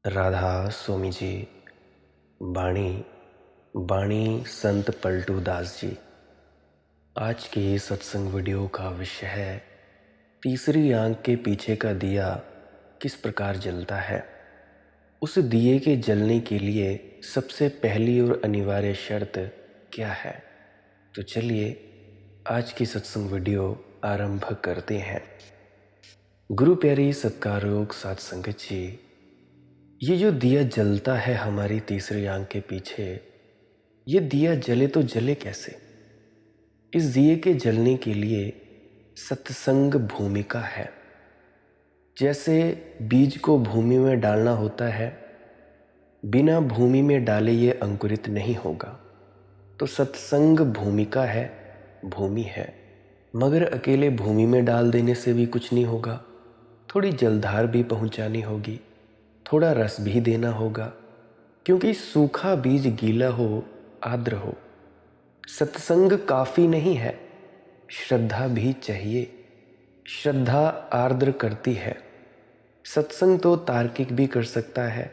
राधा स्वामी जी। बाणी बाणी संत पलटू दास जी। आज के सत्संग वीडियो का विषय है तीसरी आंख के पीछे का दिया किस प्रकार जलता है। उस दिए के जलने के लिए सबसे पहली और अनिवार्य शर्त क्या है। तो चलिए आज की सत्संग वीडियो आरंभ करते हैं। गुरु प्यारी सत्कारयोग साध संगत जी, ये जो दिया जलता है हमारी तीसरी आंख के पीछे, ये दिया जले तो जले कैसे। इस दिए के जलने के लिए सत्संग भूमिका है। जैसे बीज को भूमि में डालना होता है, बिना भूमि में डाले ये अंकुरित नहीं होगा। तो सत्संग भूमिका है, भूमि है, मगर अकेले भूमि में डाल देने से भी कुछ नहीं होगा। थोड़ी जलधार भी पहुंचानी होगी, थोड़ा रस भी देना होगा, क्योंकि सूखा बीज गीला हो, आर्द्र हो। सत्संग काफी नहीं है, श्रद्धा भी चाहिए। श्रद्धा आर्द्र करती है। सत्संग तो तार्किक भी कर सकता है,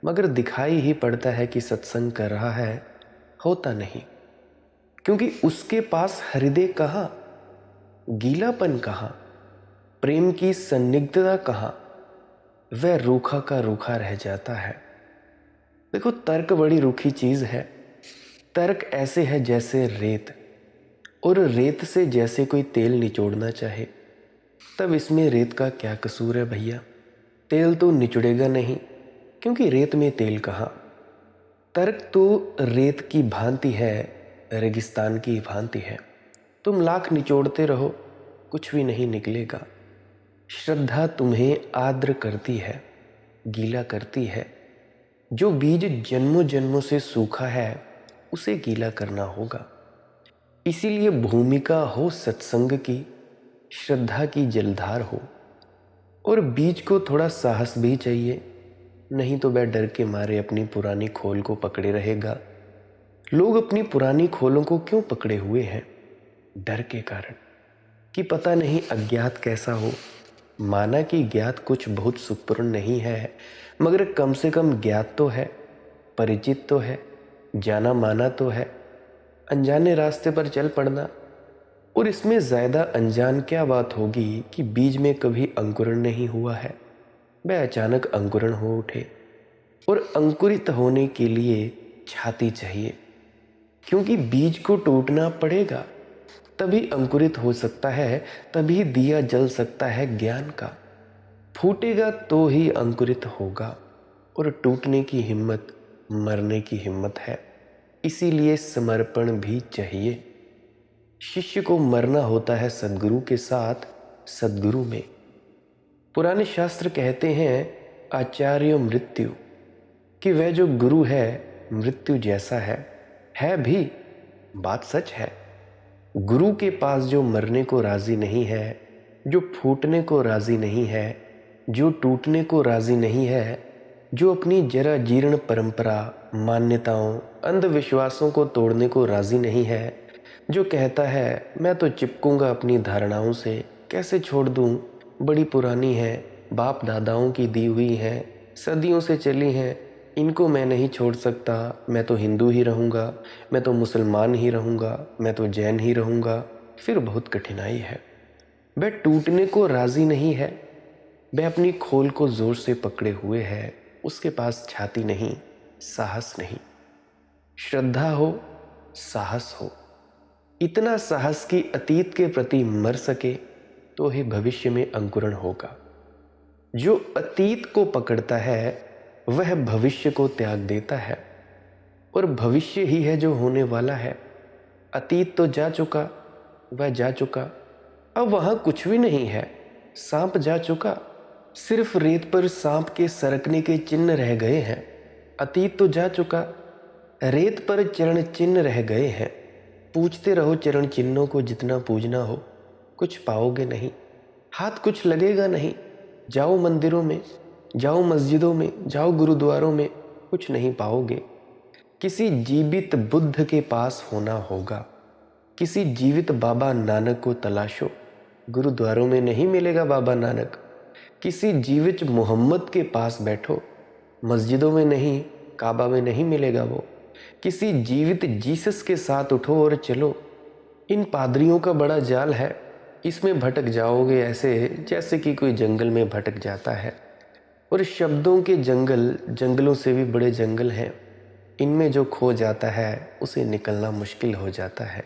मगर दिखाई ही पड़ता है कि सत्संग कर रहा है, होता नहीं। क्योंकि उसके पास हृदय कहाँ, गीलापन कहाँ, प्रेम की संदिग्धता कहाँ, वह रूखा का रूखा रह जाता है। देखो, तर्क बड़ी रूखी चीज है। तर्क ऐसे है जैसे रेत, और रेत से जैसे कोई तेल निचोड़ना चाहे। तब इसमें रेत का क्या कसूर है भैया। तेल तो निचुड़ेगा नहीं, क्योंकि रेत में तेल कहाँ। तर्क तो रेत की भांति है, रेगिस्तान की भांति है। तुम लाख निचोड़ते रहो, कुछ भी नहीं निकलेगा। श्रद्धा तुम्हें आर्द्र करती है, गीला करती है। जो बीज जन्मों जन्मों से सूखा है, उसे गीला करना होगा। इसीलिए भूमिका हो सत्संग की, श्रद्धा की जलधार हो। और बीज को थोड़ा साहस भी चाहिए, नहीं तो वह डर के मारे अपनी पुरानी खोल को पकड़े रहेगा। लोग अपनी पुरानी खोलों को क्यों पकड़े हुए हैं? डर के कारण, कि पता नहीं अज्ञात कैसा हो। माना कि ज्ञात कुछ बहुत सुखपूर्ण नहीं है, मगर कम से कम ज्ञात तो है, परिचित तो है, जाना माना तो है। अनजाने रास्ते पर चल पड़ना, और इसमें ज्यादा अनजान क्या बात होगी कि बीज में कभी अंकुरण नहीं हुआ है, वह अचानक अंकुरण हो उठे। और अंकुरित होने के लिए छाती चाहिए, क्योंकि बीज को टूटना पड़ेगा, तभी अंकुरित हो सकता है, तभी दिया जल सकता है ज्ञान का। फूटेगा तो ही अंकुरित होगा, और टूटने की हिम्मत मरने की हिम्मत है। इसीलिए समर्पण भी चाहिए। शिष्य को मरना होता है सद्गुरु के साथ, सद्गुरु में। पुराने शास्त्र कहते हैं आचार्य मृत्यु, कि वह जो गुरु है मृत्यु जैसा है भी। बात सच है। गुरु के पास जो मरने को राजी नहीं है, जो फूटने को राजी नहीं है, जो टूटने को राजी नहीं है, जो अपनी जरा जीर्ण परंपरा, मान्यताओं, अंधविश्वासों को तोड़ने को राजी नहीं है, जो कहता है मैं तो चिपकूंगा अपनी धारणाओं से, कैसे छोड़ दूं, बड़ी पुरानी है, बाप दादाओं की दी हुई है, सदियों से चली हैं, इनको मैं नहीं छोड़ सकता, मैं तो हिंदू ही रहूँगा, मैं तो मुसलमान ही रहूँगा, मैं तो जैन ही रहूँगा। फिर बहुत कठिनाई है। वह टूटने को राजी नहीं है, वह अपनी खोल को जोर से पकड़े हुए है। उसके पास छाती नहीं, साहस नहीं। श्रद्धा हो, साहस हो, इतना साहस कि अतीत के प्रति मर सके, तो ही भविष्य में अंकुरण होगा। जो अतीत को पकड़ता है, वह भविष्य को त्याग देता है, और भविष्य ही है जो होने वाला है। अतीत तो जा चुका, वह जा चुका, अब वहां कुछ भी नहीं है। सांप जा चुका, सिर्फ रेत पर सांप के सरकने के चिन्ह रह गए हैं। अतीत तो जा चुका, रेत पर चरण चिन्ह रह गए हैं। पूजते रहो चरण चिन्हों को, जितना पूजना हो, कुछ पाओगे नहीं, हाथ कुछ लगेगा नहीं। जाओ मंदिरों में, जाओ मस्जिदों में, जाओ गुरुद्वारों में, कुछ नहीं पाओगे। किसी जीवित बुद्ध के पास होना होगा, किसी जीवित बाबा नानक को तलाशो, गुरुद्वारों में नहीं मिलेगा बाबा नानक। किसी जीवित मोहम्मद के पास बैठो, मस्जिदों में नहीं, काबा में नहीं मिलेगा वो। किसी जीवित जीसस के साथ उठो और चलो। इन पादरियों का बड़ा जाल है, इसमें भटक जाओगे ऐसे जैसे कि कोई जंगल में भटक जाता है। और शब्दों के जंगल जंगलों से भी बड़े जंगल हैं। इनमें जो खो जाता है उसे निकलना मुश्किल हो जाता है।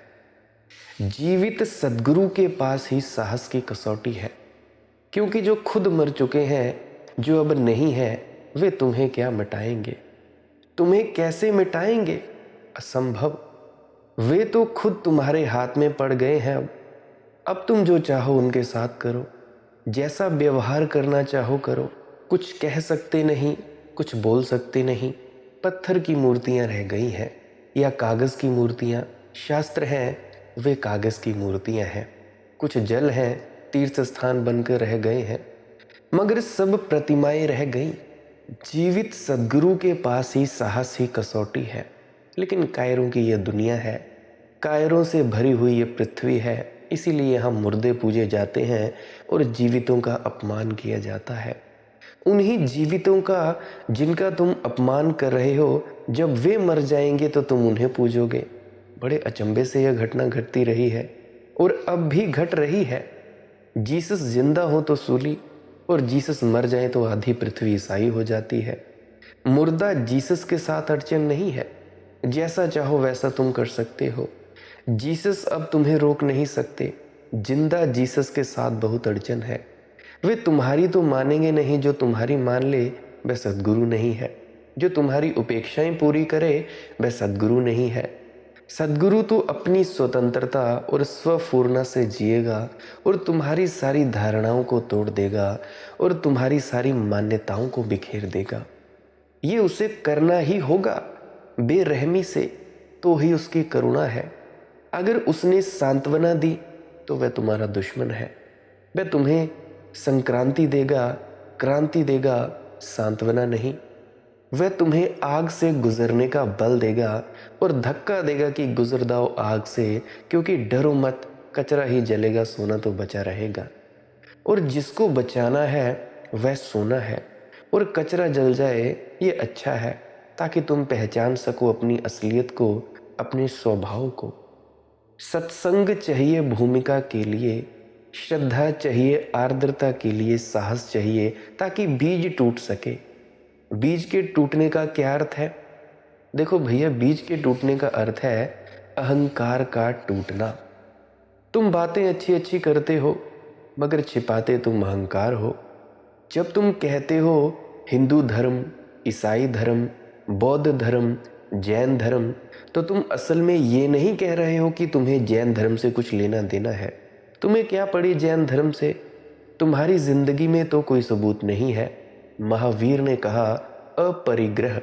जीवित सद्गुरु के पास ही साहस की कसौटी है, क्योंकि जो खुद मर चुके हैं, जो अब नहीं है, वे तुम्हें क्या मिटाएंगे? तुम्हें कैसे मिटाएंगे? असंभव। वे तो खुद तुम्हारे हाथ में पड़ गए हैं। अब तुम जो चाहो उनके साथ करो, जैसा व्यवहार करना चाहो करो। कुछ कह सकते नहीं, कुछ बोल सकते नहीं। पत्थर की मूर्तियां रह गई हैं या कागज़ की मूर्तियां। शास्त्र हैं, वे कागज़ की मूर्तियां हैं। कुछ जल हैं, तीर्थ स्थान बनकर रह गए हैं, मगर सब प्रतिमाएं रह गईं। जीवित सद्गुरु के पास ही साहस ही कसौटी है। लेकिन कायरों की यह दुनिया है, कायरों से भरी हुई ये पृथ्वी है। इसीलिए हम मुर्दे पूजे जाते हैं और जीवितों का अपमान किया जाता है। उन्हीं जीवितों का जिनका तुम अपमान कर रहे हो, जब वे मर जाएंगे तो तुम उन्हें पूजोगे। बड़े अचंभे से यह घटना घटती रही है और अब भी घट रही है। जीसस जिंदा हो तो सूली, और जीसस मर जाए तो आधी पृथ्वी ईसाई हो जाती है। मुर्दा जीसस के साथ अड़चन नहीं है, जैसा चाहो वैसा तुम कर सकते हो। जीसस अब तुम्हें रोक नहीं सकते। जिंदा जीसस के साथ बहुत अड़चन है। वे तुम्हारी तो मानेंगे नहीं, जो तुम्हारी मान ले वह सद्गुरु नहीं है। जो तुम्हारी उपेक्षाएं पूरी करे वह सद्गुरु नहीं है। सद्गुरु तो अपनी स्वतंत्रता और स्वपूर्णा से जिएगा और तुम्हारी सारी धारणाओं को तोड़ देगा और तुम्हारी सारी मान्यताओं को बिखेर देगा। ये उसे करना ही होगा बेरहमी से, तो ही उसकी करुणा है। अगर उसने सांत्वना दी तो वह तुम्हारा दुश्मन है। वह तुम्हें संक्रांति देगा, क्रांति देगा, सांत्वना नहीं। वह तुम्हें आग से गुजरने का बल देगा और धक्का देगा कि गुजर जाओ आग से, क्योंकि डरो मत, कचरा ही जलेगा, सोना तो बचा रहेगा। और जिसको बचाना है वह सोना है, और कचरा जल जाए ये अच्छा है, ताकि तुम पहचान सको अपनी असलियत को, अपने स्वभाव को। सत्संग चाहिए भूमिका के लिए, श्रद्धा चाहिए आर्द्रता के लिए, साहस चाहिए ताकि बीज टूट सके। बीज के टूटने का क्या अर्थ है? देखो भैया, बीज के टूटने का अर्थ है अहंकार का टूटना। तुम बातें अच्छी अच्छी करते हो, मगर छिपाते तुम अहंकार हो। जब तुम कहते हो हिंदू धर्म, ईसाई धर्म, बौद्ध धर्म, जैन धर्म, तो तुम असल में ये नहीं कह रहे हो कि तुम्हें जैन धर्म से कुछ लेना देना है। तुम्हें क्या पड़ी जैन धर्म से? तुम्हारी जिंदगी में तो कोई सबूत नहीं है। महावीर ने कहा अपरिग्रह,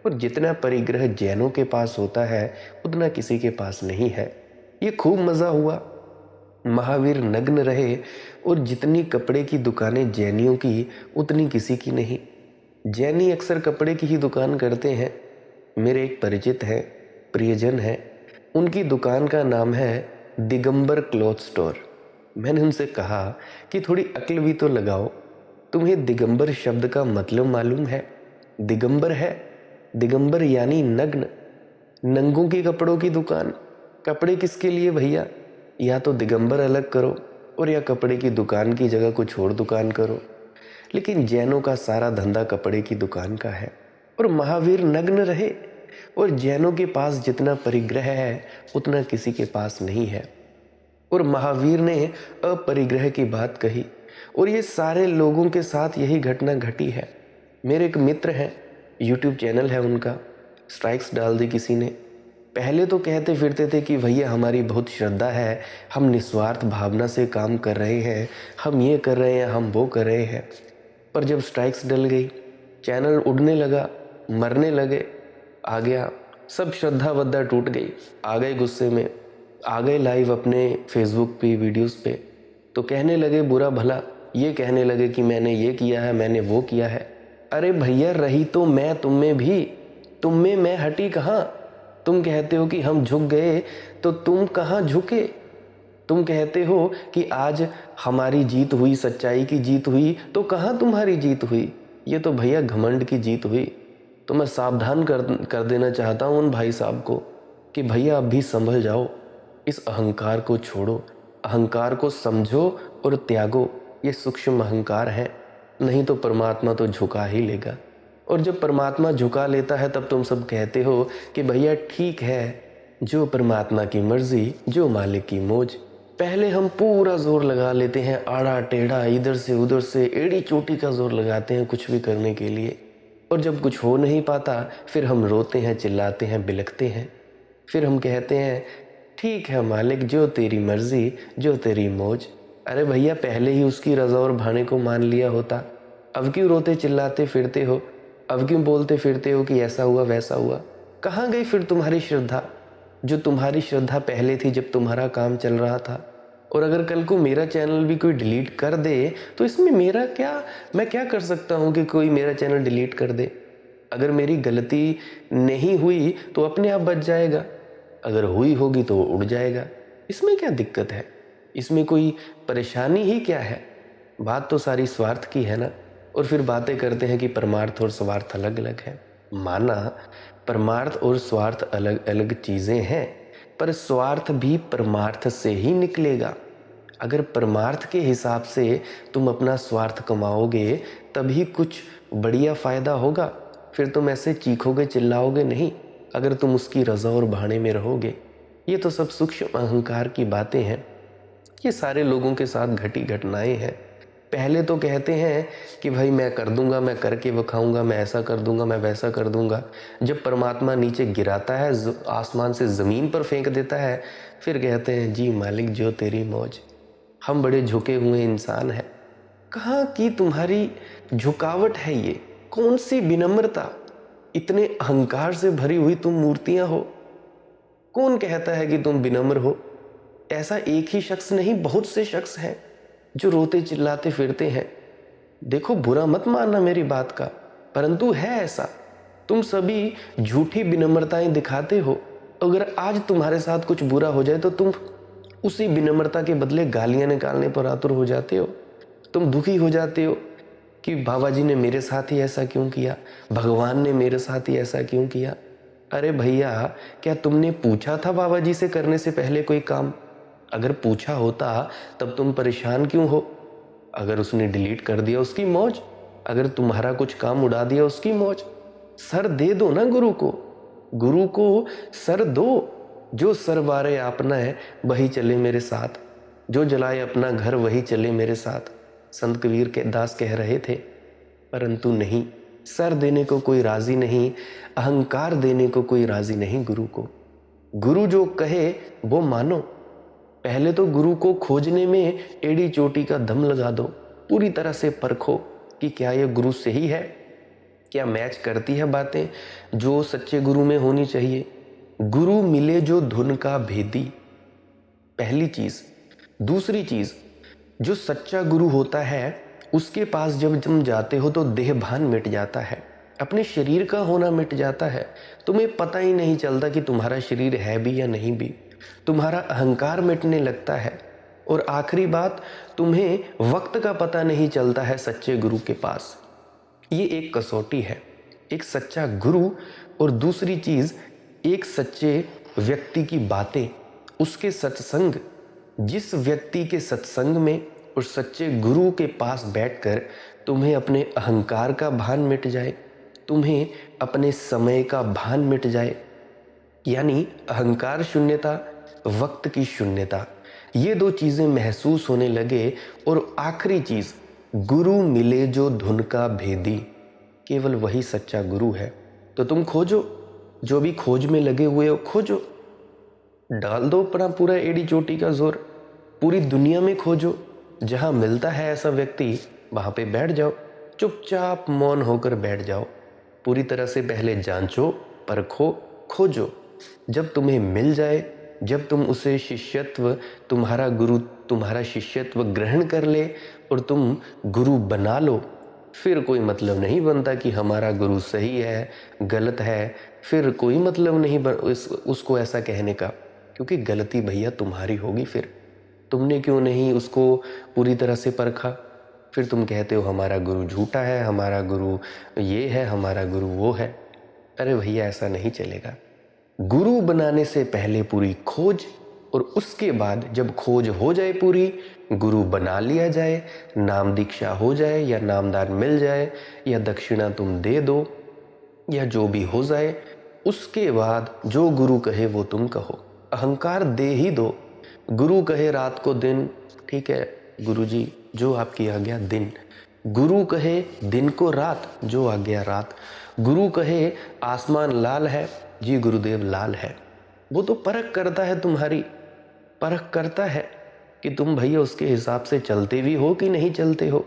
और जितना परिग्रह जैनों के पास होता है उतना किसी के पास नहीं है। ये खूब मज़ा हुआ। महावीर नग्न रहे और जितनी कपड़े की दुकानें जैनियों की उतनी किसी की नहीं। जैनी अक्सर कपड़े की ही दुकान करते हैं। मेरे एक परिचित हैं, प्रियजन हैं, उनकी दुकान का नाम है दिगंबर क्लॉथ स्टोर। मैंने उनसे कहा कि थोड़ी अक्ल भी तो लगाओ, तुम्हें दिगंबर शब्द का मतलब मालूम है? दिगंबर है, दिगंबर यानी नग्न। नंगों के कपड़ों की दुकान। कपड़े किसके लिए भैया? या तो दिगंबर अलग करो और या कपड़े की दुकान की जगह कुछ और दुकान करो। लेकिन जैनों का सारा धंधा कपड़े की दुकान का है। और महावीर नग्न रहे, और जैनों के पास जितना परिग्रह है उतना किसी के पास नहीं है। और महावीर ने अपरिग्रह की बात कही, और ये सारे लोगों के साथ यही घटना घटी है। मेरे एक मित्र हैं, यूट्यूब चैनल है उनका, स्ट्राइक्स डाल दी किसी ने। पहले तो कहते फिरते थे कि भैया हमारी बहुत श्रद्धा है, हम निस्वार्थ भावना से काम कर रहे हैं, हम ये कर रहे हैं, हम वो कर रहे हैं। पर जब स्ट्राइक्स डल गई, चैनल उड़ने लगा, मरने लगे, आ गया, सब श्रद्धा वद्धा टूट गई। आ गए गुस्से में, आ गए लाइव अपने फेसबुक पे, वीडियोस पे, तो कहने लगे बुरा भला। ये कहने लगे कि मैंने ये किया है, मैंने वो किया है। अरे भैया, रही तो मैं तुम में भी, तुम में मैं हटी कहाँ? तुम कहते हो कि हम झुक गए, तो तुम कहाँ झुके? तुम कहते हो कि आज हमारी जीत हुई, सच्चाई की जीत हुई, तो कहाँ तुम्हारी जीत हुई? ये तो भैया घमंड की जीत हुई। तो मैं सावधान कर देना चाहता हूँ उन भाई साहब को कि भैया अब भी संभल जाओ, इस अहंकार को छोड़ो, अहंकार को समझो और त्यागो। ये सूक्ष्म अहंकार है, नहीं तो परमात्मा तो झुका ही लेगा। और जब परमात्मा झुका लेता है तब तुम सब कहते हो कि भैया ठीक है, जो परमात्मा की मर्जी, जो मालिक की मौज। पहले हम पूरा जोर लगा लेते हैं, आड़ा टेढ़ा इधर से उधर से एड़ी चोटी का जोर लगाते हैं कुछ भी करने के लिए, और जब कुछ हो नहीं पाता फिर हम रोते हैं, चिल्लाते हैं, बिलखते हैं। फिर हम कहते हैं ठीक है मालिक, जो तेरी मर्जी, जो तेरी मौज। अरे भैया पहले ही उसकी रजा और भाने को मान लिया होता, अब क्यों रोते चिल्लाते फिरते हो? अब क्यों बोलते फिरते हो कि ऐसा हुआ वैसा हुआ? कहाँ गई फिर तुम्हारी श्रद्धा, जो तुम्हारी श्रद्धा पहले थी जब तुम्हारा काम चल रहा था? और अगर कल को मेरा चैनल भी कोई डिलीट कर दे तो इसमें मेरा क्या, मैं क्या कर सकता हूँ कि कोई मेरा चैनल डिलीट कर दे? अगर मेरी गलती नहीं हुई तो अपने आप बच जाएगा, अगर हुई होगी तो उड़ जाएगा। इसमें क्या दिक्कत है? इसमें कोई परेशानी ही क्या है? बात तो सारी स्वार्थ की है ना। और फिर बातें करते हैं कि परमार्थ और स्वार्थ अलग अलग है। माना परमार्थ और स्वार्थ अलग अलग चीज़ें हैं, पर स्वार्थ भी परमार्थ से ही निकलेगा। अगर परमार्थ के हिसाब से तुम अपना स्वार्थ कमाओगे तभी कुछ बढ़िया फ़ायदा होगा। फिर तुम ऐसे चीखोगे चिल्लाओगे नहीं, अगर तुम उसकी रज़ा और भाने में रहोगे। ये तो सब सूक्ष्म अहंकार की बातें हैं, ये सारे लोगों के साथ घटी घटनाएं हैं। पहले तो कहते हैं कि भाई मैं कर दूंगा, मैं करके दिखाऊंगा, मैं ऐसा कर दूंगा, मैं वैसा कर दूंगा। जब परमात्मा नीचे गिराता है, आसमान से ज़मीन पर फेंक देता है, फिर कहते हैं जी मालिक जो तेरी मौज। हम बड़े झुके हुए इंसान हैं। कहाँ की तुम्हारी झुकावट है? ये कौन सी विनम्रता? इतने अहंकार से भरी हुई तुम मूर्तियां हो। कौन कहता है कि तुम विनम्र हो? ऐसा एक ही शख्स नहीं, बहुत से शख्स हैं जो रोते चिल्लाते फिरते हैं। देखो बुरा मत मानना मेरी बात का, परंतु है ऐसा। तुम सभी झूठी विनम्रताएं दिखाते हो। अगर आज तुम्हारे साथ कुछ बुरा हो जाए तो तुम उसी विनम्रता के बदले गालियां निकालने पर आतुर हो जाते हो। तुम दुखी हो जाते हो कि बाबा जी ने मेरे साथ ही ऐसा क्यों किया, भगवान ने मेरे साथ ही ऐसा क्यों किया। अरे भैया, क्या तुमने पूछा था बाबा जी से करने से पहले कोई काम? अगर पूछा होता तब तुम परेशान क्यों हो? अगर उसने डिलीट कर दिया उसकी मौज, अगर तुम्हारा कुछ काम उड़ा दिया उसकी मौज। सर दे दो ना गुरु को, गुरु को सर दो। जो सर वारे आपना है वही चले मेरे साथ, जो जलाए अपना घर वही चले मेरे साथ, संत कबीर के दास कह रहे थे। परंतु नहीं, सर देने को कोई राजी नहीं, अहंकार देने को कोई राजी नहीं गुरु को। गुरु जो कहे वो मानो। पहले तो गुरु को खोजने में एड़ी चोटी का दम लगा दो, पूरी तरह से परखो कि क्या यह गुरु सही है, क्या मैच करती है बातें जो सच्चे गुरु में होनी चाहिए। गुरु मिले जो धुन का भेदी, पहली चीज। दूसरी चीज, जो सच्चा गुरु होता है उसके पास जब तुम जाते हो तो देह भान मिट जाता है, अपने शरीर का होना मिट जाता है। तुम्हें पता ही नहीं चलता कि तुम्हारा शरीर है भी या नहीं भी। तुम्हारा अहंकार मिटने लगता है। और आखिरी बात, तुम्हें वक्त का पता नहीं चलता है सच्चे गुरु के पास। ये एक कसौटी है, एक सच्चा गुरु। और दूसरी चीज, एक सच्चे व्यक्ति की बातें, उसके सत्संग। जिस व्यक्ति के सत्संग में और सच्चे गुरु के पास बैठकर तुम्हें अपने अहंकार का भान मिट जाए, तुम्हें अपने समय का भान मिट जाए, यानी अहंकार शून्यता, वक्त की शून्यता, ये दो चीजें महसूस होने लगे। और आखिरी चीज, गुरु मिले जो धुन का भेदी, केवल वही सच्चा गुरु है। तो तुम खोजो, जो भी खोज में लगे हुए हो खोजो, डाल दो अपना पूरा एड़ी चोटी का जोर, पूरी दुनिया में खोजो। जहां मिलता है ऐसा व्यक्ति वहां पे बैठ जाओ, चुपचाप मौन होकर बैठ जाओ। पूरी तरह से पहले जांचो, परखो, खोजो। जब तुम्हें मिल जाए, जब तुम उसे शिष्यत्व, तुम्हारा गुरु तुम्हारा शिष्यत्व ग्रहण कर ले और तुम गुरु बना लो, फिर कोई मतलब नहीं बनता कि हमारा गुरु सही है गलत है। फिर कोई मतलब नहीं उसको ऐसा कहने का, क्योंकि गलती भैया तुम्हारी होगी। फिर तुमने क्यों नहीं उसको पूरी तरह से परखा? फिर तुम कहते हो हमारा गुरु झूठा है, हमारा गुरु ये है, हमारा गुरु वो है। अरे भैया, ऐसा नहीं चलेगा। गुरु बनाने से पहले पूरी खोज, और उसके बाद जब खोज हो जाए पूरी, गुरु बना लिया जाए, नाम दीक्षा हो जाए या नामदान मिल जाए या दक्षिणा तुम दे दो या जो भी हो जाए, उसके बाद जो गुरु कहे वो तुम कहो। अहंकार दे ही दो। गुरु कहे रात को दिन, ठीक है गुरु जी, जो आपकी आज्ञा दिन। गुरु कहे दिन को रात, जो आज्ञा रात। गुरु कहे आसमान लाल है, जी गुरुदेव लाल है। वो तो परख करता है, तुम्हारी परख करता है कि तुम भैया उसके हिसाब से चलते भी हो कि नहीं चलते हो।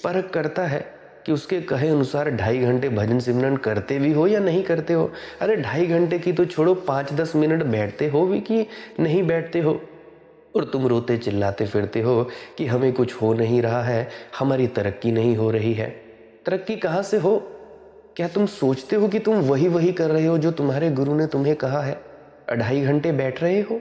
परख करता है कि उसके कहे अनुसार 2.5 घंटे भजन सिमरन करते भी हो या नहीं करते हो। अरे 2.5 घंटे की तो छोड़ो, 5-10 मिनट बैठते हो भी कि नहीं बैठते हो। और तुम रोते चिल्लाते फिरते हो कि हमें कुछ हो नहीं रहा है, हमारी तरक्की नहीं हो रही है। तरक्की कहाँ से हो? क्या तुम सोचते हो कि तुम वही कर रहे हो जो तुम्हारे गुरु ने तुम्हें कहा है? 2.5 घंटे बैठ रहे हो?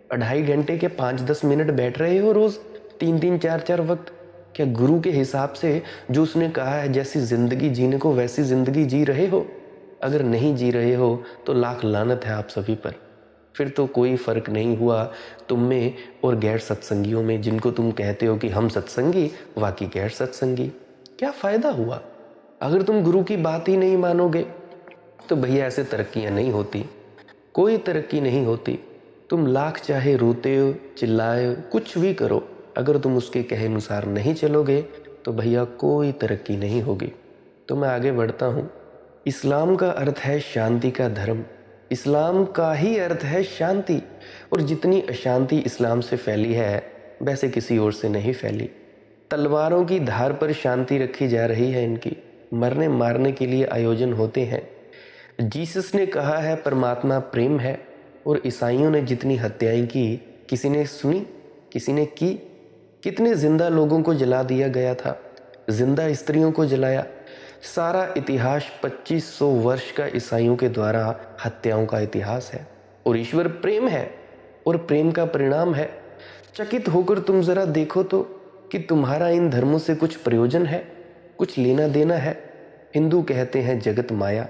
2.5 घंटे के 5-10 मिनट बैठ रहे हो रोज, 3-3 4-4 वक्त? क्या गुरु के हिसाब से जो उसने कहा है जैसी जिंदगी जीने को वैसी जिंदगी जी रहे हो? अगर नहीं जी रहे हो तो लाख लानत है आप सभी पर। फिर तो कोई फर्क नहीं हुआ तुम में और गैर सत्संगियों में, जिनको तुम कहते हो कि हम सत्संगी, वाकई गैर सत्संगी। क्या फायदा हुआ? अगर तुम गुरु की बात ही नहीं मानोगे तो भैया ऐसे तरक्कियां नहीं होती, कोई तरक्की नहीं होती। तुम लाख चाहे रोते हो, चिल्लाए, कुछ भी करो, अगर तुम उसके कहे अनुसार नहीं चलोगे तो भैया कोई तरक्की नहीं होगी। तो मैं आगे बढ़ता हूँ। इस्लाम का अर्थ है शांति का धर्म। इस्लाम का ही अर्थ है शांति, और जितनी अशांति इस्लाम से फैली है वैसे किसी और से नहीं फैली। तलवारों की धार पर शांति रखी जा रही है इनकी, मरने मारने के लिए आयोजन होते हैं। जीसस ने कहा है परमात्मा प्रेम है, और ईसाइयों ने जितनी हत्याएं की, किसी ने सुनी, किसी ने की? कितने जिंदा लोगों को जला दिया गया था, जिंदा स्त्रियों को जलाया। सारा इतिहास 2500 वर्ष का ईसाइयों के द्वारा हत्याओं का इतिहास है। और ईश्वर प्रेम है, और प्रेम का परिणाम है। चकित होकर तुम जरा देखो तो कि तुम्हारा इन धर्मों से कुछ प्रयोजन है, कुछ लेना देना है? हिंदू कहते हैं जगत माया,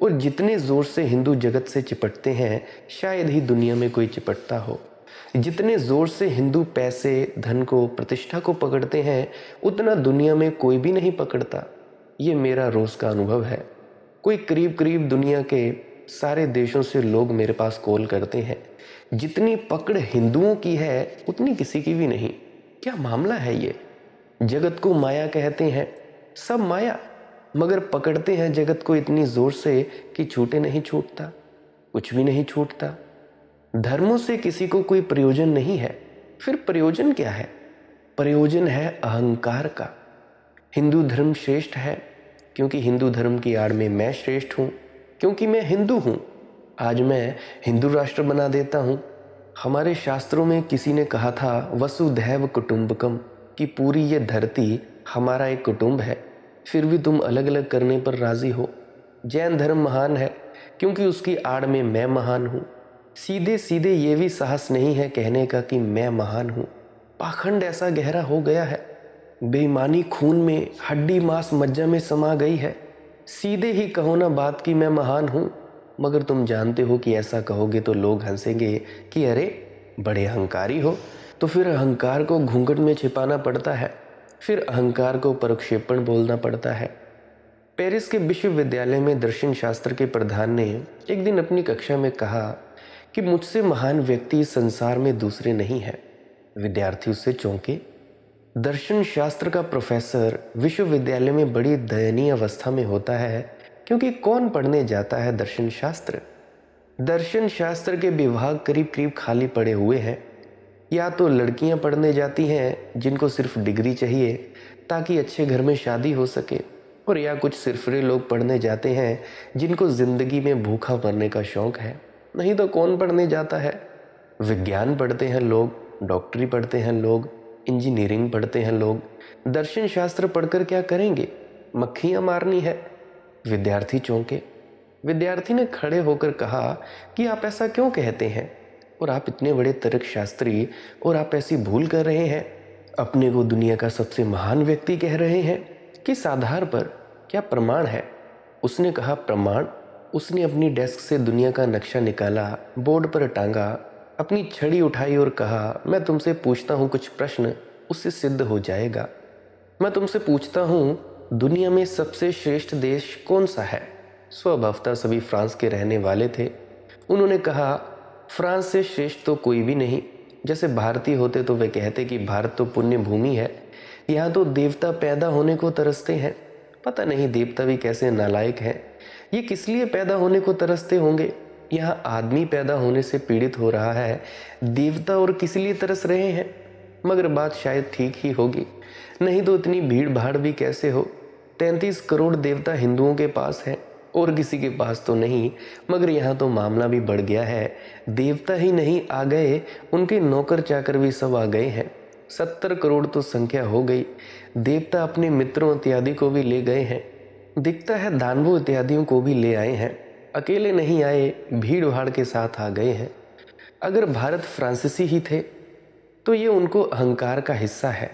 और जितने जोर से हिंदू जगत से चिपटते हैं शायद ही दुनिया में कोई चिपटता हो। जितने जोर से हिंदू पैसे, धन को, प्रतिष्ठा को पकड़ते हैं, उतना दुनिया में कोई भी नहीं पकड़ता। ये मेरा रोज का अनुभव है। कोई करीब करीब दुनिया के सारे देशों से लोग मेरे पास कॉल करते हैं। जितनी पकड़ हिंदुओं की है उतनी किसी की भी नहीं। क्या मामला है ये? जगत को माया कहते हैं, सब माया, मगर पकड़ते हैं जगत को इतनी जोर से कि छूटे नहीं छूटता, कुछ भी नहीं छूटता। धर्मों से किसी को कोई प्रयोजन नहीं है। फिर प्रयोजन क्या है? प्रयोजन है अहंकार का। हिंदू धर्म श्रेष्ठ है क्योंकि हिंदू धर्म की आड़ में मैं श्रेष्ठ हूँ, क्योंकि मैं हिंदू हूँ। आज मैं हिंदू राष्ट्र बना देता हूँ। हमारे शास्त्रों में किसी ने कहा था वसुधैव कुटुंबकम, कि पूरी ये धरती हमारा एक कुटुंब है, फिर भी तुम अलग अलग करने पर राजी हो। जैन धर्म महान है क्योंकि उसकी आड़ में मैं महान हूँ। सीधे सीधे ये भी साहस नहीं है कहने का कि मैं महान हूँ। पाखंड ऐसा गहरा हो गया है, बेईमानी खून में, हड्डी मांस मज्जा में समा गई है। सीधे ही कहो ना बात कि मैं महान हूँ, मगर तुम जानते हो कि ऐसा कहोगे तो लोग हंसेंगे कि अरे बड़े अहंकारी हो। तो फिर अहंकार को घूंघट में छिपाना पड़ता है, फिर अहंकार को प्रक्षेपण बोलना पड़ता है। पेरिस के विश्वविद्यालय में दर्शन शास्त्र के प्रधान ने एक दिन अपनी कक्षा में कहा कि मुझसे महान व्यक्ति इस संसार में दूसरे नहीं है। विद्यार्थी उससे चौंके। दर्शन शास्त्र का प्रोफेसर विश्वविद्यालय में बड़ी दयनीय अवस्था में होता है, क्योंकि कौन पढ़ने जाता है दर्शन शास्त्र? दर्शन शास्त्र के विभाग करीब करीब खाली पड़े हुए हैं। या तो लड़कियां पढ़ने जाती हैं जिनको सिर्फ डिग्री चाहिए ताकि अच्छे घर में शादी हो सके, और या कुछ सिरफिरे लोग पढ़ने जाते हैं जिनको जिंदगी में भूखा मरने का शौक है। नहीं तो कौन पढ़ने जाता है? विज्ञान पढ़ते हैं लोग, डॉक्टरी पढ़ते हैं लोग, इंजीनियरिंग पढ़ते हैं लोग। दर्शन शास्त्र पढ़कर क्या करेंगे? मक्खियां मारनी है। विद्यार्थी चौंके। विद्यार्थी ने खड़े होकर कहा कि आप ऐसा क्यों कहते हैं, और आप इतने बड़े तर्क शास्त्री और आप ऐसी भूल कर रहे हैं। अपने को दुनिया का सबसे महान व्यक्ति कह रहे हैं? किस आधार पर? क्या प्रमाण है? उसने कहा, प्रमाण? उसने अपनी डेस्क से दुनिया का नक्शा निकाला, बोर्ड पर टांगा, अपनी छड़ी उठाई और कहा, मैं तुमसे पूछता हूँ कुछ प्रश्न, उससे सिद्ध हो जाएगा। मैं तुमसे पूछता हूँ, दुनिया में सबसे श्रेष्ठ देश कौन सा है? स्वभावतः सभी फ्रांस के रहने वाले थे। उन्होंने कहा, फ्रांस से श्रेष्ठ तो कोई भी नहीं। जैसे भारतीय होते तो वे कहते कि भारत तो पुण्य भूमि है, यहाँ तो देवता पैदा होने को तरसते हैं। पता नहीं देवता भी कैसे नालायक हैं, ये किस लिए पैदा होने को तरसते होंगे? यहाँ आदमी पैदा होने से पीड़ित हो रहा है, देवता और किस लिए तरस रहे हैं? मगर बात शायद ठीक ही होगी, नहीं तो इतनी भीड़ भाड़ भी कैसे हो? 33 करोड़ देवता हिंदुओं के पास है और किसी के पास तो नहीं। मगर यहाँ तो मामला भी बढ़ गया है, देवता ही नहीं आ गए, उनके नौकर चाकर भी सब आ गए हैं। 70 करोड़ तो संख्या हो गई। देवता अपने मित्रों इत्यादि को भी ले गए हैं। दिखता है दानवों इत्यादियों को भी ले आए हैं। अकेले नहीं आए, भीड़ भाड़ के साथ आ गए हैं। अगर भारत फ्रांसीसी ही थे तो ये उनको अहंकार का हिस्सा है,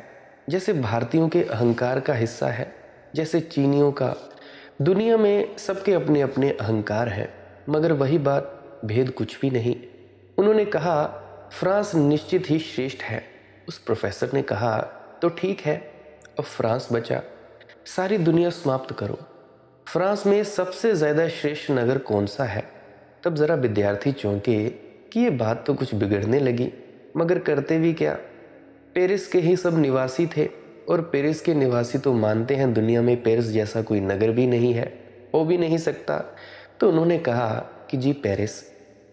जैसे भारतीयों के अहंकार का हिस्सा है, जैसे चीनियों का। दुनिया में सबके अपने अपने अहंकार हैं, मगर वही बात, भेद कुछ भी नहीं। उन्होंने कहा, फ्रांस निश्चित ही श्रेष्ठ है। उस प्रोफेसर ने कहा, तो ठीक है, अब फ्रांस बचा, सारी दुनिया समाप्त करो। फ्रांस में सबसे ज़्यादा श्रेष्ठ नगर कौन सा है? तब ज़रा विद्यार्थी चौंके कि ये बात तो कुछ बिगड़ने लगी, मगर करते भी क्या? पेरिस के ही सब निवासी थे और पेरिस के निवासी तो मानते हैं दुनिया में पेरिस जैसा कोई नगर भी नहीं है, हो भी नहीं सकता। तो उन्होंने कहा कि जी पेरिस।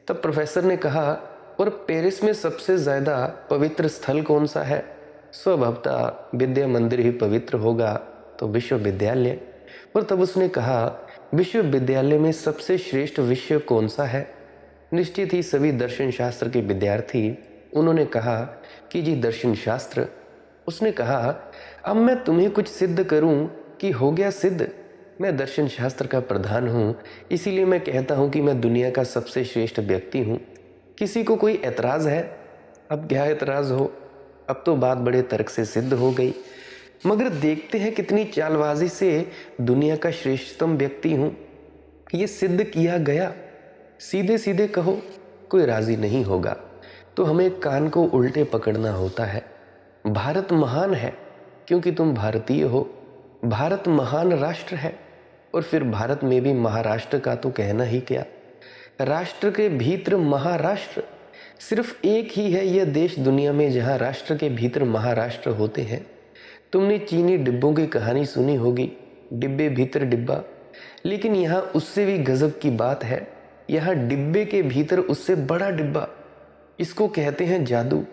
तब प्रोफेसर ने कहा, और पेरिस में सबसे ज़्यादा पवित्र स्थल कौन सा है? स्वभावतः विद्या मंदिर ही पवित्र होगा, तो विश्वविद्यालय। और तब उसने कहा, विश्वविद्यालय में सबसे श्रेष्ठ विषय कौन सा है? निश्चित ही सभी दर्शन शास्त्र के विद्यार्थी, उन्होंने कहा कि जी दर्शन शास्त्र। उसने कहा, अब मैं तुम्हें कुछ सिद्ध करूं कि हो गया सिद्ध। मैं दर्शन शास्त्र का प्रधान हूं, इसीलिए मैं कहता हूं कि मैं दुनिया का सबसे श्रेष्ठ व्यक्ति हूं। किसी को कोई एतराज़ है? अब क्या एतराज़ हो, अब तो बात बड़े तर्क से सिद्ध हो गई। मगर देखते हैं कितनी चालबाजी से दुनिया का श्रेष्ठतम व्यक्ति हूँ ये सिद्ध किया गया। सीधे सीधे कहो, कोई राज़ी नहीं होगा, तो हमें कान को उल्टे पकड़ना होता है। भारत महान है क्योंकि तुम भारतीय हो। भारत महान राष्ट्र है, और फिर भारत में भी महाराष्ट्र का तो कहना ही क्या। राष्ट्र के भीतर महाराष्ट्र, सिर्फ एक ही है यह देश दुनिया में जहाँ राष्ट्र के भीतर महाराष्ट्र होते हैं। तुमने चीनी डिब्बों की कहानी सुनी होगी, डिब्बे भीतर डिब्बा, लेकिन यहाँ उससे भी गजब की बात है। यहाँ डिब्बे के भीतर उससे बड़ा डिब्बा। इसको कहते हैं जादू,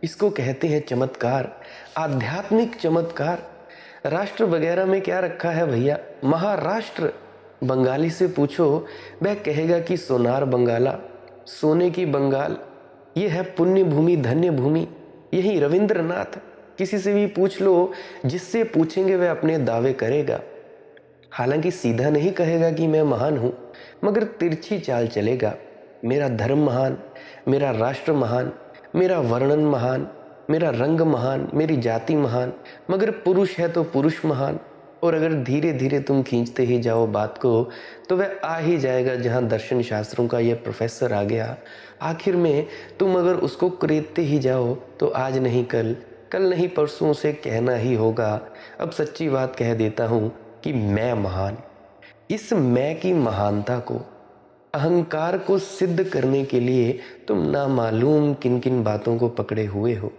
इसको कहते हैं चमत्कार, आध्यात्मिक चमत्कार। राष्ट्र वगैरह में क्या रखा है भैया? महाराष्ट्र। बंगाली से पूछो, वह कहेगा कि सोनार बंगाला, सोने की बंगाल, ये है पुण्य भूमि, धन्य भूमि, यही रविंद्रनाथ। किसी से भी पूछ लो, जिससे पूछेंगे वह अपने दावे करेगा। हालांकि सीधा नहीं कहेगा कि मैं महान हूँ, मगर तिरछी चाल चलेगा। मेरा धर्म महान, मेरा राष्ट्र महान, मेरा वर्णन महान, मेरा रंग महान, मेरी जाति महान, मगर पुरुष है तो पुरुष महान। और अगर धीरे धीरे तुम खींचते ही जाओ बात को, तो वह आ ही जाएगा जहाँ दर्शन शास्त्रों का यह प्रोफेसर आ गया। आखिर में तुम अगर उसको कुरेदते ही जाओ तो आज नहीं कल, कल नहीं परसों से कहना ही होगा। अब सच्ची बात कह देता हूँ कि मैं महान। इस मैं की महानता को, अहंकार को सिद्ध करने के लिए तुम ना मालूम किन किन बातों को पकड़े हुए हो।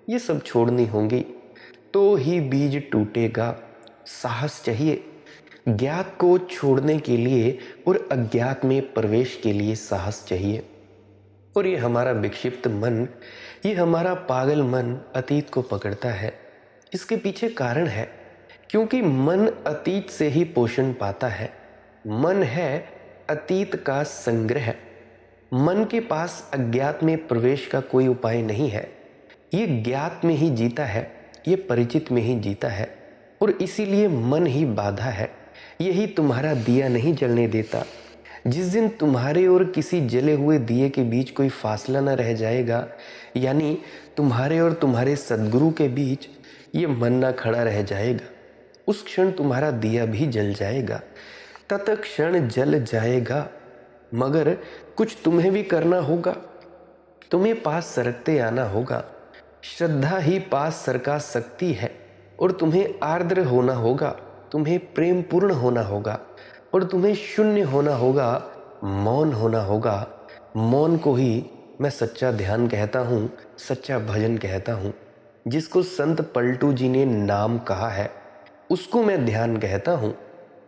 ये सब छोड़नी होंगी तो ही बीज टूटेगा। साहस चाहिए ज्ञात को छोड़ने के लिए, और अज्ञात में प्रवेश के लिए साहस चाहिए। और ये हमारा विक्षिप्त मन, ये हमारा पागल मन अतीत को पकड़ता है। इसके पीछे कारण है, क्योंकि मन अतीत से ही पोषण पाता है। मन है अतीत का संग्रह। मन के पास अज्ञात में प्रवेश का कोई उपाय नहीं है। ये ज्ञात में ही जीता है, ये परिचित में ही जीता है, और इसीलिए मन ही बाधा है। यही तुम्हारा दिया नहीं जलने देता। जिस दिन तुम्हारे और किसी जले हुए दिए के बीच कोई फासला न रह जाएगा, यानी तुम्हारे और तुम्हारे सद्गुरु के बीच ये मन ना खड़ा रह जाएगा, उस क्षण तुम्हारा दिया भी जल जाएगा, तत्क्षण जल जाएगा। मगर कुछ तुम्हें भी करना होगा, तुम्हें पास सरकते आना होगा। श्रद्धा ही पास सरका सकती है, और तुम्हें आर्द्र होना होगा, तुम्हें प्रेम पूर्ण होना होगा, और तुम्हें शून्य होना होगा, मौन होना होगा। मौन को ही मैं सच्चा ध्यान कहता हूँ, सच्चा भजन कहता हूँ। जिसको संत पलटू जी ने नाम कहा है, उसको मैं ध्यान कहता हूँ।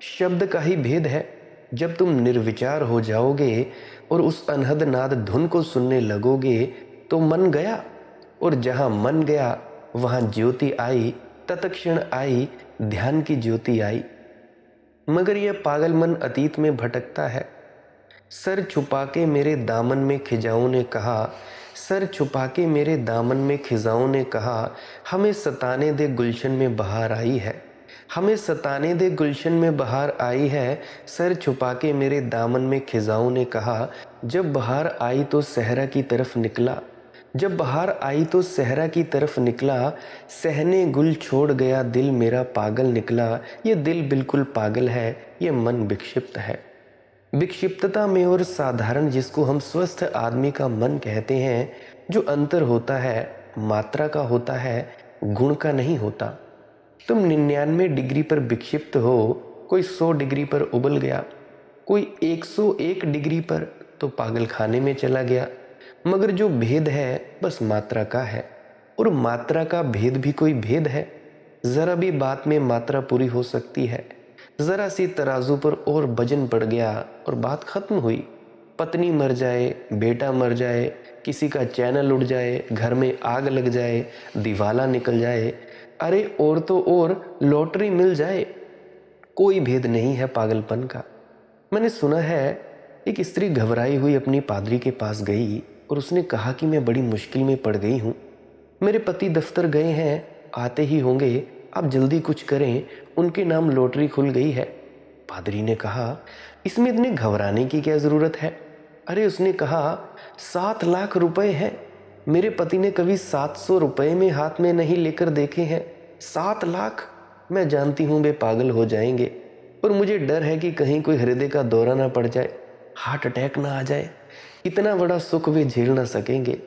शब्द का ही भेद है। जब तुम निर्विचार हो जाओगे और उस अनहद नाद धुन को सुनने लगोगे तो मन गया, और जहाँ मन गया वहाँ ज्योति आई, तत्क्षण आई ध्यान की ज्योति आई। मगर यह पागल मन अतीत में भटकता है। सर छुपा के मेरे दामन में खिजाओं ने कहा, सर छुपा के मेरे दामन में खिजाओं ने कहा, हमें सताने दे गुलशन में बहार आई है, हमें सताने दे गुलशन में बहार आई है। सर छुपा के मेरे दामन में खिजाओं ने कहा, जब बहार आई तो सहरा की तरफ निकला, जब बहार आई तो सहरा की तरफ निकला। सहने गुल छोड़ गया दिल मेरा पागल निकला। ये दिल बिल्कुल पागल है, ये मन विक्षिप्त है। विक्षिप्तता में और साधारण जिसको हम स्वस्थ आदमी का मन कहते हैं, जो अंतर होता है मात्रा का होता है, गुण का नहीं होता। तुम 99 डिग्री पर विक्षिप्त हो, कोई 100 डिग्री पर उबल गया, कोई 101 डिग्री पर तो पागल खाने में चला गया। मगर जो भेद है बस मात्रा का है, और मात्रा का भेद भी कोई भेद है। जरा भी बात में मात्रा पूरी हो सकती है। जरा सी तराजू पर और वजन पड़ गया और बात खत्म हुई। पत्नी मर जाए, बेटा मर जाए, किसी का चैनल उड़ जाए, घर में आग लग जाए, दिवाला निकल जाए, अरे और तो और लॉटरी मिल जाए, कोई भेद नहीं है पागलपन का। मैंने सुना है एक स्त्री घबराई हुई अपनी पादरी के पास गई और उसने कहा कि मैं बड़ी मुश्किल में पड़ गई हूँ, मेरे पति दफ्तर गए हैं, आते ही होंगे, आप जल्दी कुछ करें, उनके नाम लॉटरी खुल गई है। पादरी ने कहा, इसमें इतने घबराने की क्या ज़रूरत है? अरे उसने कहा, 7 लाख रुपए हैं, मेरे पति ने कभी 700 रुपए में हाथ में नहीं लेकर देखे हैं। 7 लाख! मैं जानती हूँ वे पागल हो जाएंगे, और मुझे डर है कि कहीं कोई हृदय का दौरा ना पड़ जाए, हार्ट अटैक ना आ जाए। इतना बड़ा सुख वे झेल ना सकेंगे,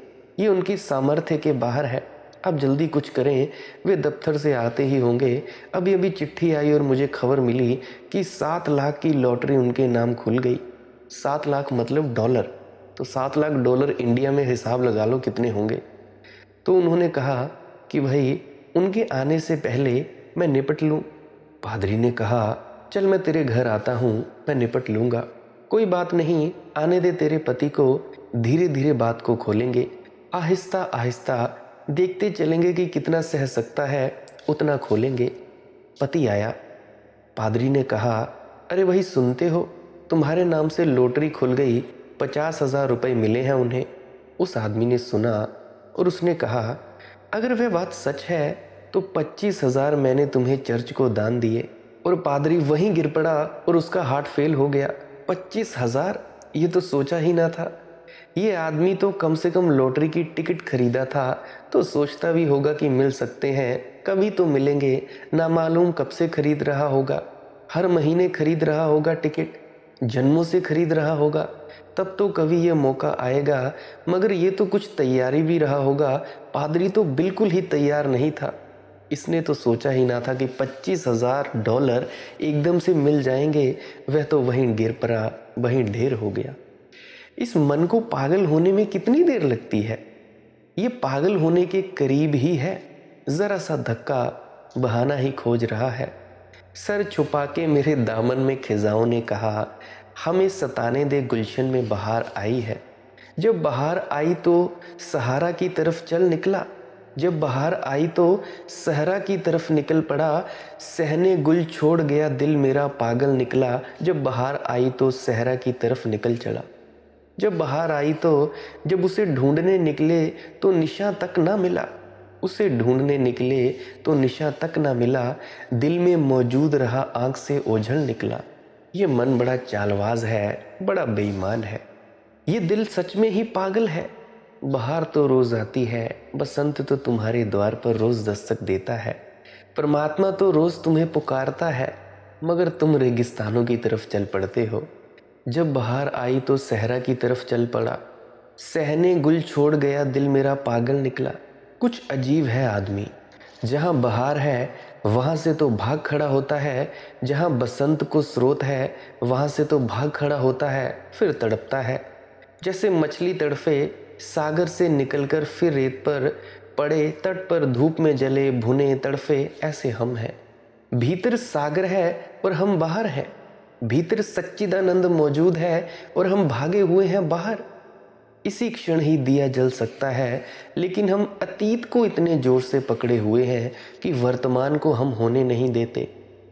ये उनकी सामर्थ्य के बाहर है। आप जल्दी कुछ करें, वे दफ्तर से आते ही होंगे। अभी अभी चिट्ठी आई और मुझे खबर मिली कि 7 लाख की लॉटरी उनके नाम खुल गई। 7 लाख मतलब डॉलर, तो 7 लाख डॉलर इंडिया में हिसाब लगा लो कितने होंगे। तो उन्होंने कहा कि भाई उनके आने से पहले मैं निपट लूँ। पादरी ने कहा, चल मैं तेरे घर आता हूँ, मैं निपट लूँगा, कोई बात नहीं, आने दे तेरे पति को, धीरे धीरे बात को खोलेंगे, आहिस्ता आहिस्ता देखते चलेंगे कि कितना सह सकता है, उतना खोलेंगे। पति आया। पादरी ने कहा, अरे वही सुनते हो, तुम्हारे नाम से लॉटरी खुल गई, 50,000 रुपये मिले हैं उन्हें। उस आदमी ने सुना और उसने कहा, अगर वह बात सच है तो 25,000 मैंने तुम्हें चर्च को दान दिए। और पादरी वहीं गिर पड़ा और उसका हार्ट फेल हो गया। 25,000! ये तो सोचा ही ना था। ये आदमी तो कम से कम लॉटरी की टिकट खरीदा था तो सोचता भी होगा कि मिल सकते हैं, कभी तो मिलेंगे, ना मालूम कब से खरीद रहा होगा, हर महीने खरीद रहा होगा टिकट, जन्मों से खरीद रहा होगा, तब तो कभी ये मौका आएगा। मगर ये तो कुछ तैयारी भी रहा होगा। पादरी तो बिल्कुल ही तैयार नहीं था। इसने तो सोचा ही ना था कि 25,000 डॉलर एकदम से मिल जाएंगे। वह तो वहीं गिर पड़ा, वहीं ढेर हो गया। इस मन को पागल होने में कितनी देर लगती है? ये पागल होने के करीब ही है, जरा सा धक्का, बहाना ही खोज रहा है। सर छुपा के मेरे दामन में खिजाओं ने कहा, हमें सताने दे गुलशन में बहार आई है। जब बहार आई तो सहारा की तरफ चल निकला, जब बहार आई तो सहरा की तरफ निकल पड़ा। सहने गुल छोड़ गया दिल मेरा पागल निकला। जब बहार आई तो सहरा की तरफ निकल चला। जब बहार आई तो जब उसे ढूंढने निकले तो निशा तक ना मिला। उसे ढूंढने निकले तो निशा तक ना मिला। दिल में मौजूद रहा, आंख से ओझल निकला। ये मन बड़ा चालबाज है, बड़ा बेईमान है। ये दिल सच में ही पागल है। बहार तो रोज आती है, बसंत तो तुम्हारे द्वार पर रोज दस्तक देता है। परमात्मा तो रोज़ तुम्हें पुकारता है, मगर तुम रेगिस्तानों की तरफ चल पड़ते हो। जब बहार आई तो सहरा की तरफ चल पड़ा, सहने गुल छोड़ गया दिल मेरा पागल निकला। कुछ अजीब है आदमी, जहाँ बहार है वहाँ से तो भाग खड़ा होता है, जहाँ बसंत को स्रोत है वहाँ से तो भाग खड़ा होता है, फिर तड़पता है। जैसे मछली तड़फे सागर से निकलकर फिर रेत पर पड़े, तट पर धूप में जले भुने तड़फे, ऐसे हम हैं। भीतर सागर है और हम बाहर हैं, भीतर सच्चिदानंद मौजूद है और हम भागे हुए हैं बाहर। इसी क्षण ही दिया जल सकता है, लेकिन हम अतीत को इतने जोर से पकड़े हुए हैं कि वर्तमान को हम होने नहीं देते।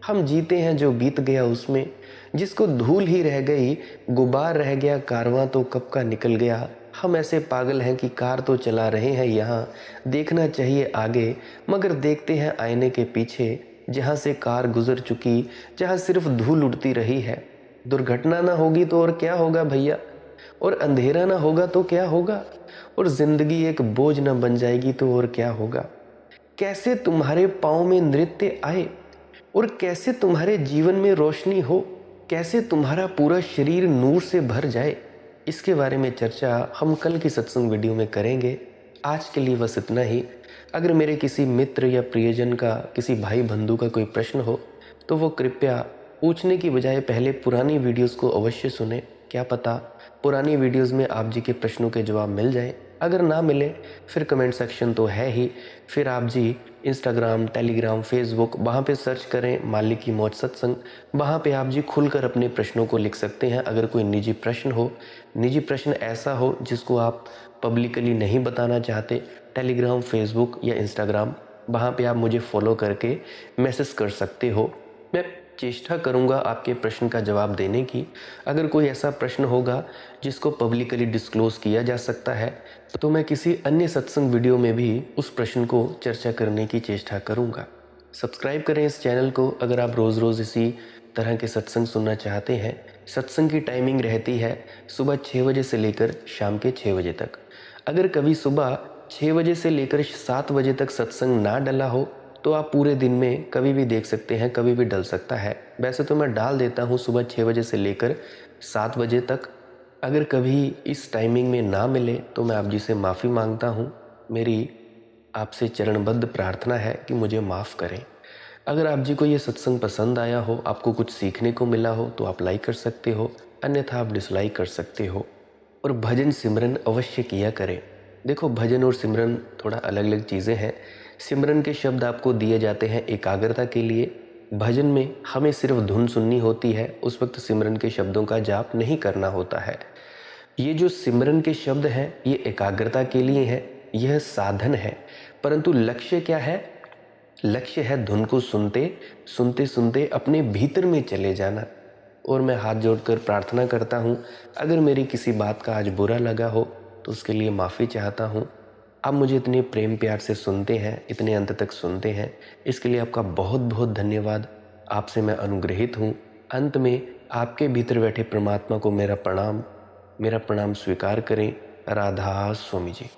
हम जीते हैं जो बीत गया उसमें, जिसको धूल ही रह गई, गुबार रह गया, कारवां तो कब का निकल गया। हम ऐसे पागल हैं कि कार तो चला रहे हैं यहाँ, देखना चाहिए आगे, मगर देखते हैं आईने के पीछे, जहाँ से कार गुजर चुकी, जहाँ सिर्फ धूल उड़ती रही है। दुर्घटना ना होगी तो और क्या होगा भैया, और अंधेरा ना होगा तो क्या होगा, और जिंदगी एक बोझ ना बन जाएगी तो और क्या होगा। कैसे तुम्हारे पाँव में नृत्य आए और कैसे तुम्हारे जीवन में रोशनी हो, कैसे तुम्हारा पूरा शरीर नूर से भर जाए, इसके बारे में चर्चा हम कल की सत्संग वीडियो में करेंगे। आज के लिए बस इतना ही। अगर मेरे किसी मित्र या प्रियजन का, किसी भाई बंधु का कोई प्रश्न हो तो वो कृपया पूछने की बजाय पहले पुरानी वीडियोस को अवश्य सुने। क्या पता पुरानी वीडियोस में आप जी के प्रश्नों के जवाब मिल जाए। अगर ना मिले फिर कमेंट सेक्शन तो है ही, फिर आप जी इंस्टाग्राम, टेलीग्राम, फेसबुक, वहाँ पे सर्च करें मालिक की मौज सत्संग। वहाँ पे आप जी खुलकर अपने प्रश्नों को लिख सकते हैं। अगर कोई निजी प्रश्न हो, निजी प्रश्न ऐसा हो जिसको आप पब्लिकली नहीं बताना चाहते, टेलीग्राम, फेसबुक या इंस्टाग्राम, वहाँ पे आप मुझे फॉलो करके मैसेज कर सकते हो। मैं चेष्टा करूँगा आपके प्रश्न का जवाब देने की। अगर कोई ऐसा प्रश्न होगा जिसको पब्लिकली डिस्क्लोज़ किया जा सकता है तो मैं किसी अन्य सत्संग वीडियो में भी उस प्रश्न को चर्चा करने की चेष्टा करूँगा। सब्सक्राइब करें इस चैनल को अगर आप रोज़ रोज़ इसी तरह के सत्संग सुनना चाहते हैं। सत्संग की टाइमिंग रहती है सुबह 6 बजे से लेकर शाम के 6 बजे तक। अगर कभी सुबह 6 बजे से लेकर 7 बजे तक सत्संग ना डला हो तो आप पूरे दिन में कभी भी देख सकते हैं, कभी भी डल सकता है। वैसे तो मैं डाल देता हूँ सुबह 6 बजे से लेकर 7 बजे तक। अगर कभी इस टाइमिंग में ना मिले तो मैं आप जी से माफ़ी मांगता हूँ। मेरी आपसे चरणबद्ध प्रार्थना है कि मुझे माफ़ करें। अगर आप जी को ये सत्संग पसंद आया हो, आपको कुछ सीखने को मिला हो तो आप लाइक कर सकते हो, अन्यथा आप डिसलाइक कर सकते हो। और भजन सिमरन अवश्य किया करें। देखो, भजन और सिमरन थोड़ा अलग अलग चीज़ें हैं। सिमरन के शब्द आपको दिए जाते हैं एकाग्रता के लिए। भजन में हमें सिर्फ धुन सुननी होती है, उस वक्त सिमरन के शब्दों का जाप नहीं करना होता है। ये जो सिमरन के शब्द हैं ये एकाग्रता के लिए है, यह साधन है। परंतु लक्ष्य क्या है? लक्ष्य है धुन को सुनते सुनते सुनते अपने भीतर में चले जाना। और मैं हाथ जोड़कर प्रार्थना करता हूँ, अगर मेरी किसी बात का आज बुरा लगा हो तो उसके लिए माफ़ी चाहता हूँ। आप मुझे इतने प्रेम प्यार से सुनते हैं, इतने अंत तक सुनते हैं, इसके लिए आपका बहुत बहुत धन्यवाद। आपसे मैं अनुग्रहित हूँ। अंत में आपके भीतर बैठे परमात्मा को मेरा प्रणाम स्वीकार करें। राधा स्वामी जी।